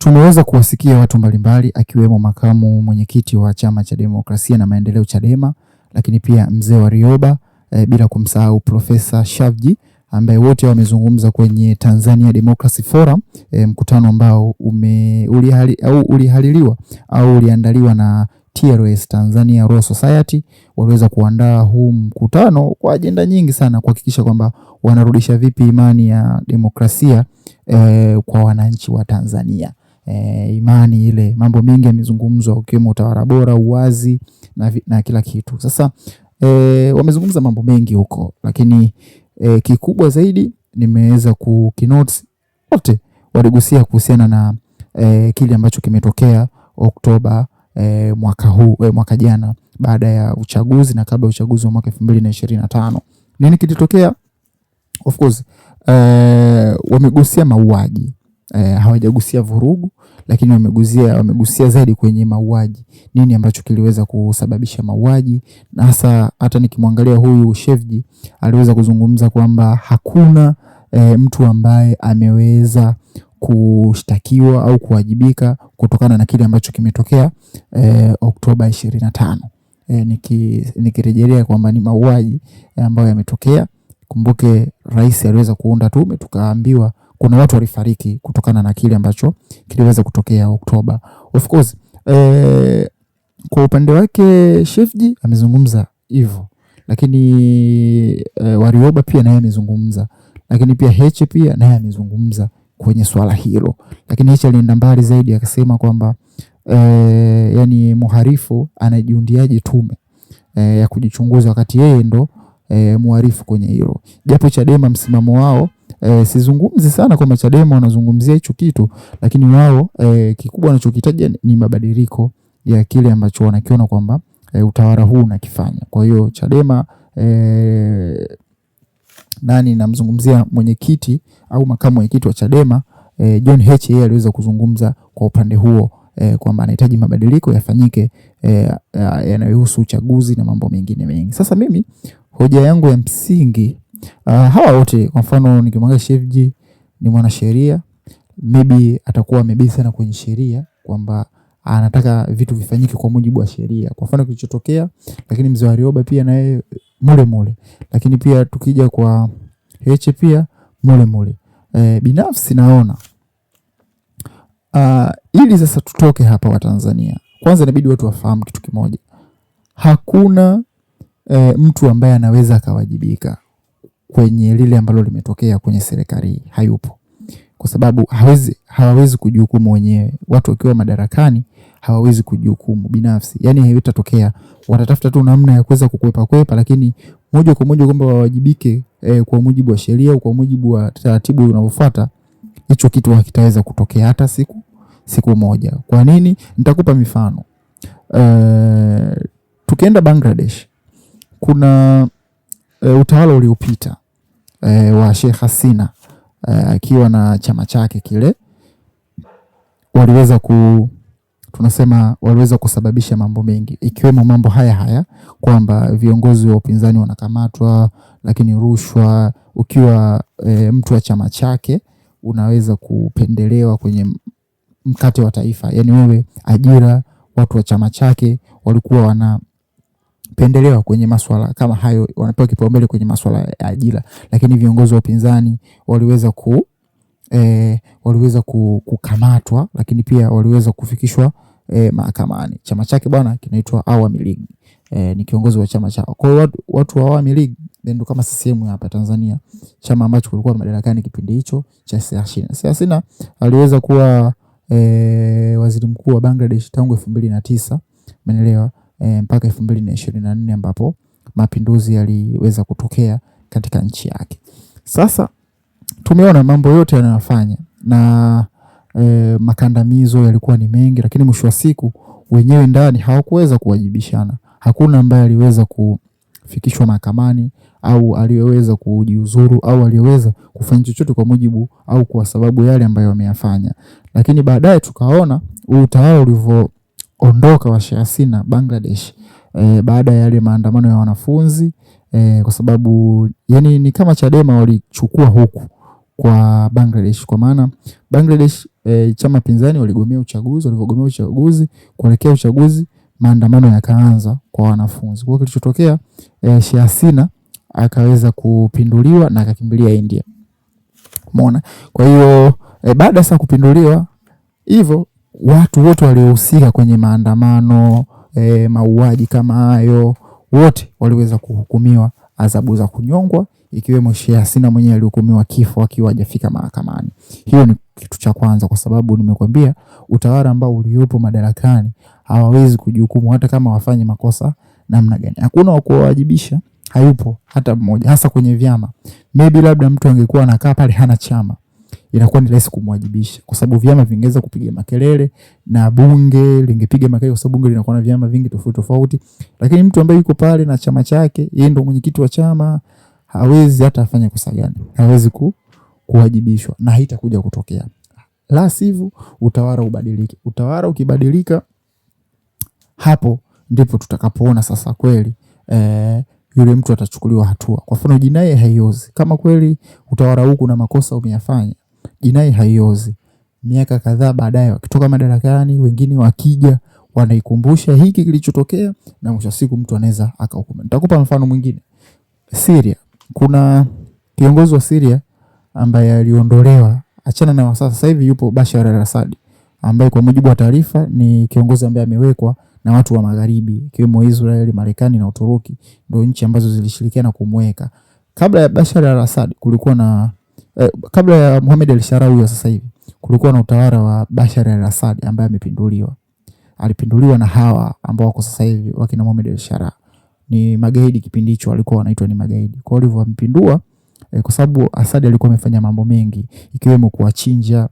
tumeweza kuwasikia watu mbalimbali akiwemo makamu mwenyekiti wa Chama cha Demokrasia na Maendeleo Chadema, lakini pia mzee Warioba, bila kumsahau Profesa Shavji, ambaye wote wamezungumza kwenye Tanzania Democracy Forum, mkutano ambao uliandaliwa na TLS, Tanzania Law Society. Waliweza kuandaa huu mkutano kwa ajenda nyingi sana, kuhakikisha kwamba wanarudisha vipi imani ya demokrasia kwa wananchi wa Tanzania. Imani ile, mambo mengi yamezungumzwa ukiwemo utawala bora, uwazi na kila kitu. Sasa wamezungumza mambo mengi huko, lakini kikubwa zaidi nimeweza kukinotes, wote waligusia kuhusiana na kile ambacho kimetokea Oktoba mwaka jana, baada ya uchaguzi na kabla ya uchaguzi wa mwaka 2025. Nini kilitokea? Of course wamegusia mauaji, hawajagusia vurugu, lakini wamegusia zaidi kwenye mauaji. Nini ambacho kiliweza kusababisha mauaji? Na hata nikimwangalia huyu Shavji aliweza kuzungumza kwamba hakuna mtu ambaye ameweza kushtakiwa au kuwajibika kutokana na kile ambacho kimetokea Oktoba 25. Nikirejelea kwamba ni mauaji ambayo yametokea. Kumbuke rais aliweza kuunda tume, tukaambiwa kuna watu walifariki kutokana na kile ambacho kiliweza kutokea Oktoba. Of course kwa upande wake Shavji amezungumza hivyo, lakini Warioba pia naye amezungumza, lakini pia Heche pia naye amezungumza kwenye swala hilo. Lakini Heche alienda mbali zaidi akasema kwamba yani muharifu anajiundiaje tume ya kujichunguza wakati yeye ndo muharifu kwenye hilo. Japo Chadema msimamo wao, sizungumzi sana kwamba Chadema wanazungumzia hicho kitu, lakini wao kikubwa wanachokitaja ni mabadiliko ya kile ambacho wanakiona kwamba utawala huu unakifanya. Kwa hiyo Chadema namzungumzia mwenyekiti au makamu mwenyekiti wa Chadema John Heche, yeye aliweza kuzungumza kwa upande huo kwamba anahitaji mabadiliko yafanyike yanayohusu uchaguzi na mambo mengine mengi. Sasa mimi hoja yangu ya msingi, hawa wote, kwa mfano nikimwangalia Shavji ni mwanasheria, maybe atakuwa amebezi sana kwenye sheria kwamba anataka vitu vifanyike kwa mujibu wa sheria, kwa mfano kilichotokea. Lakini mzee Warioba pia naye mule, lakini pia tukija kwa Heche pia mule. Binafsi naona ili sasa tutoke hapa wa Tanzania, kwanza inabidi watu wafahamu kitu kimoja. Hakuna mtu ambaye anaweza akawajibika kwenye lile ambalo limetokea kwenye serikali, hayupo. Kwa sababu hawawezi kujihukumu wenyewe. Watu wakiwa madarakani hawawezi kujihukumu binafsi. Yani haitatokea, watatafuta tu namna ya kuweza kukwepa, lakini moja kwa moja kwamba wawajibike kwa mujibu wa sheria au kwa mujibu wa taratibu unavyofuata, hicho kitu hakitaweza kutokea hata siku moja. Kwa nini? Nitakupa mifano. Tukienda Bangladesh, kuna utawala uliopita wa Sheikh Hasina akiwa na chama chake kile, waliweza kusababisha mambo mengi, ikiwemo mambo haya kwamba viongozi wa upinzani wanakamatwa, lakini rushwa. Ukiwa mtu wa chama chake unaweza kupendelewa kwenye mkate wa taifa. Yani wewe ajira, watu wa chama chake walikuwa wanapendelewa kwenye masuala kama hayo, wanapewa kipaumbele kwenye masuala ya ajira. Lakini viongozi wa upinzani waliweza kukamatwa, lakini pia waliweza kufikishwa mahakamani. Chama chake bwana kinaitwa Awami League, ni kiongozi wa chama chao. Kwa hiyo watu wa Awami League ndio kama CCM hapa Tanzania, chama ambacho kulikuwa madarakani kipindi hicho cha Hasina. Aliweza kuwa waziri mkuu wa Bangladesh tangu 2009, umeelewa, mpaka 2024 ambapo mapinduzi yaliweza kutokea katika nchi yake. Sasa tumeona mambo yote yanayofanya na makandamizo yalikuwa ni mengi, lakini mwisho wa siku wenyewe ndani hawakuweza kuwajibishana. Hakuna ambaye aliweza kufikishwa mahakamani au aliyeweza kujiuzuru au aliyeweza kufanya chochote kwa mujibu au kwa sababu yale ambayo wameyafanya. Lakini baadaye tukaona utawala ulivyoondoka wa Sheikh Hasina Bangladesh, baada ya yale maandamano ya wanafunzi, kwa sababu yani ni kama Chadema walichukua huku kwa Bangladesh, kwa maana Bangladesh chama pinzani waligomea uchaguzi, walivyogomea uchaguzi, kuelekea uchaguzi maandamano yakaanza kwa wanafunzi. Kwa hiyo kilichotokea Sheikh Hasina akaweza kupinduliwa na akakimbilia India. Umeona? Kwa hiyo baada sasa kupinduliwa hivyo, watu wote waliohusika kwenye maandamano, mauaji kama hayo, wote waliweza kuhukumiwa adhabu za kunyongwa, ikiwemo Sheikh Hasina mwenyewe alihukumiwa kifo akiwa hajafika mahakamani. Hiyo ni kitu cha kwanza, kwa sababu nimekwambia utawala ambao uliopo madarakani hawawezi kujihukumu hata kama wafanye makosa namna gani. Hakuna wa kuwajibisha, hayupo hata mmoja, hasa kwenye vyama. Maybe labda mtu angekuwa anakaa pale hana chama, inakuwa ni rahisi kumwajibisha, kwa sababu vyama vingeweza kupiga makelele na bunge lingepiga makelele, kwa sababu bunge linakuwa na vyama vingi tofauti tofauti. Lakini mtu ambaye yuko pale na chama chake, yeye ndo mwenyekiti wa chama, hawezi hata afanye kosa gani, hawezi kuwajibishwa na haitakuja kutokea. La sivyo utawala ubadilike. Utawala ukibadilika, hapo ndipo tutakapoona sasa kweli yule mtu atachukuliwa hatua. Kwa mfano jinai haiozi. Kama kweli utawala huu kuna makosa umeyafanya, jinai haiozi. Miaka kadhaa baadaye wakitoka madarakani, wengine wakija wanaikumbusha hiki kilichotokea, na mwisho siku mtu anaweza akahukumiwa. Nitakupa mfano mwingine. Syria. Kuna kiongozi wa Syria ambaye aliondolewa, achana na sasa hivi yupo Bashar al-Assad, ambaye kwa mujibu wa taarifa ni kiongozi ambaye amewekwa na watu wa magharibi, ikiwemo Israeli, Marekani na Uturuki, ndio nchi ambazo zilishirikiana kumweka. Kabla ya Bashar al-Assad kulikuwa na kabla ya Mohamed al-Sharawi wa sasa hivi, kulikuwa na utawala wa Bashar al-Assad ambaye amepinduliwa. Alipinduliwa na hawa ambao wako sasa hivi wakina Mohamed al-Sharawi. Ni magaidi kipindi hicho, walikuwa wanaitwa ni magaidi. Kwa hiyo walimpindua kwa sababu Assad alikuwa amefanya mambo mengi, ikiwemo kuwachinja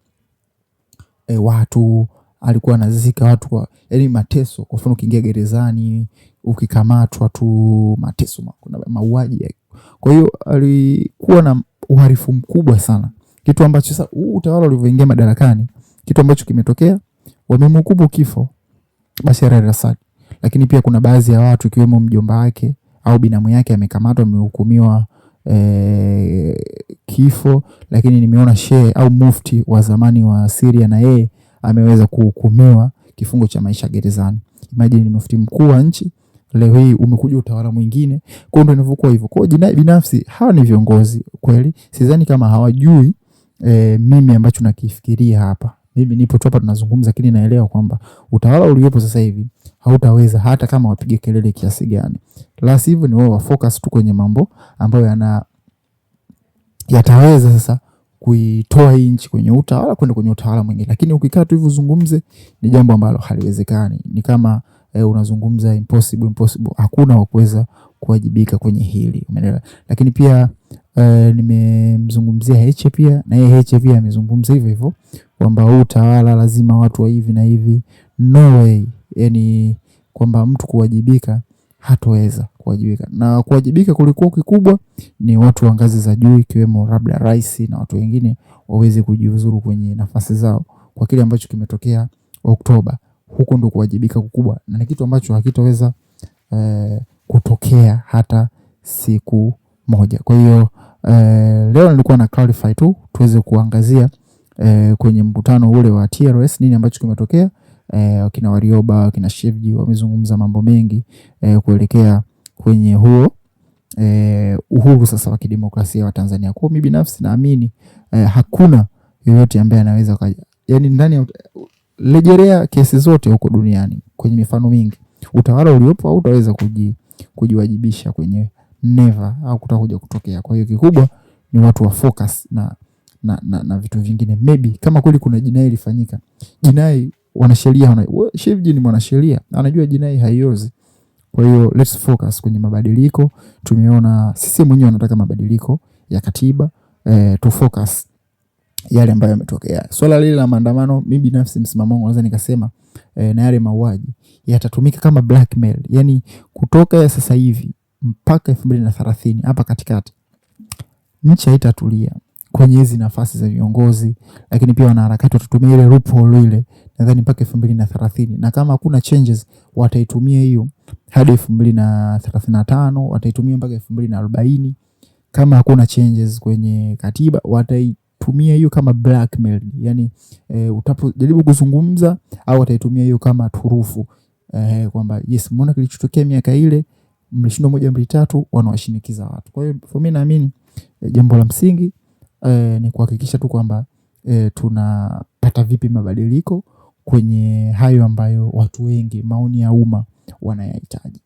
watu, alikuwa anazika watu kwa yani mateso. Kwa mfano ukiingia gerezani, ukikamatwa tu, mateso, kuna mauaji. Kwa hiyo alikuwa na uhalifu mkubwa sana. Kitu ambacho sasa utawala ulivyoingia madarakani, kitu ambacho kimetokea, wamemhukumu kifo Bashar al-Assad. Lakini pia kuna baadhi ya watu ikiwemo mjomba wake au binamu yake amekamatwa, amehukumiwa kifo. Lakini nimeona shehe au mufti wa zamani wa Syria na yeye ameweza kuhukumiwa kifungo cha maisha gerezani. Imagine, ni mufti mkuu wa nchi, leo hii umekuja utawala mwingine. Kwa hiyo ndio inavyokuwa hivyo. Kwa jinai binafsi, hawa ni viongozi kweli. Sidhani kama hawajui mimi ambacho nakifikiria hapa. Mimi nipo tu hapa tunazungumza, lakini naelewa kwamba utawala uliopo sasa hivi hautaweza hata kama wapige kelele kiasi gani. La sivyo ni wao wa focus tu kwenye mambo ambayo yataweza sasa kuitoa hii nchi kwenye utawala kwenda kwenye utawala mwingine. Lakini ukikaa tu hivi uzungumze, ni jambo ambalo haliwezekani. Ni kama unazungumza impossible. Hakuna wa kuweza kuwajibika kwenye hili. Umeelewa? Lakini pia nimemzungumzia Heche pia, na yeye Heche pia amezungumza hivyo hivyo kwamba huu utawala lazima watu wa hivi na hivi. No way. Yani kwamba mtu kuwajibika hataweza kuwajibika. Na kuwajibika kulikuwa kikubwa ni watu wa ngazi za juu, ikiwemo labda rais na watu wengine waweze kujiuzuru kwenye nafasi zao kwa kile ambacho kimetokea Oktoba. Huko ndo kuwajibika kukubwa, na ni kitu ambacho hakitaweza kutokea hata siku moja. Kwa hiyo leo nilikuwa na clarify tu tuweze kuangazia kwenye mkutano ule wa TLS nini ambacho kimetokea. Kina Warioba, kina Shivji wamezungumza mambo mengi kuelekea kwenye huo uhuru sasa wa kidemokrasia wa Tanzania. Kwa mimi binafsi naamini hakuna yoyote ambaye anaweza yani ndani ya lejelea kesi zote huko duniani kwenye mifano mingi, utawala uliopo au utaweza kujiwajibisha kwenye never au kutakuja kutokea. Kwa hiyo kikubwa ni watu wa focus na vitu vingine. Maybe kama kweli kuna jinai ilifanyika, jinai wanasheria Shivji ni mwanasheria, anajua jinai haiozi. Kwa hiyo let's focus kwenye mabadiliko. Tumeona sisi mwenyewe wanataka mabadiliko ya katiba, to focus yale ambayo yametokea. Swala lile la maandamano, mimi binafsi msimamo wangu naweza nikasema na yale mauaji yatatumika kama blackmail. Yani kutoka ya sasa hivi mpaka 2030 hapa katikati nchi haitatulia kwenye hizi nafasi za viongozi. Lakini pia wanaharakati watatumia ile loophole ile nadhani mpaka 2030, na kama hakuna changes wataitumia hiyo hadi 2035, wataitumia mpaka 2040. Kama hakuna changes kwenye katiba wataitumia hiyo kama blackmail, yani utapojaribu kuzungumza au wataitumia hiyo kama turufu, kwamba yes, mbona kilichotokea miaka ile mlishindwa 1 2 3, wanawashinikiza watu. Kwa hiyo mimi naamini jambo la msingi ni kuhakikisha tu kwamba tunapata vipi mabadiliko kwenye hayo ambayo watu wengi, maoni ya umma wanayahitaji.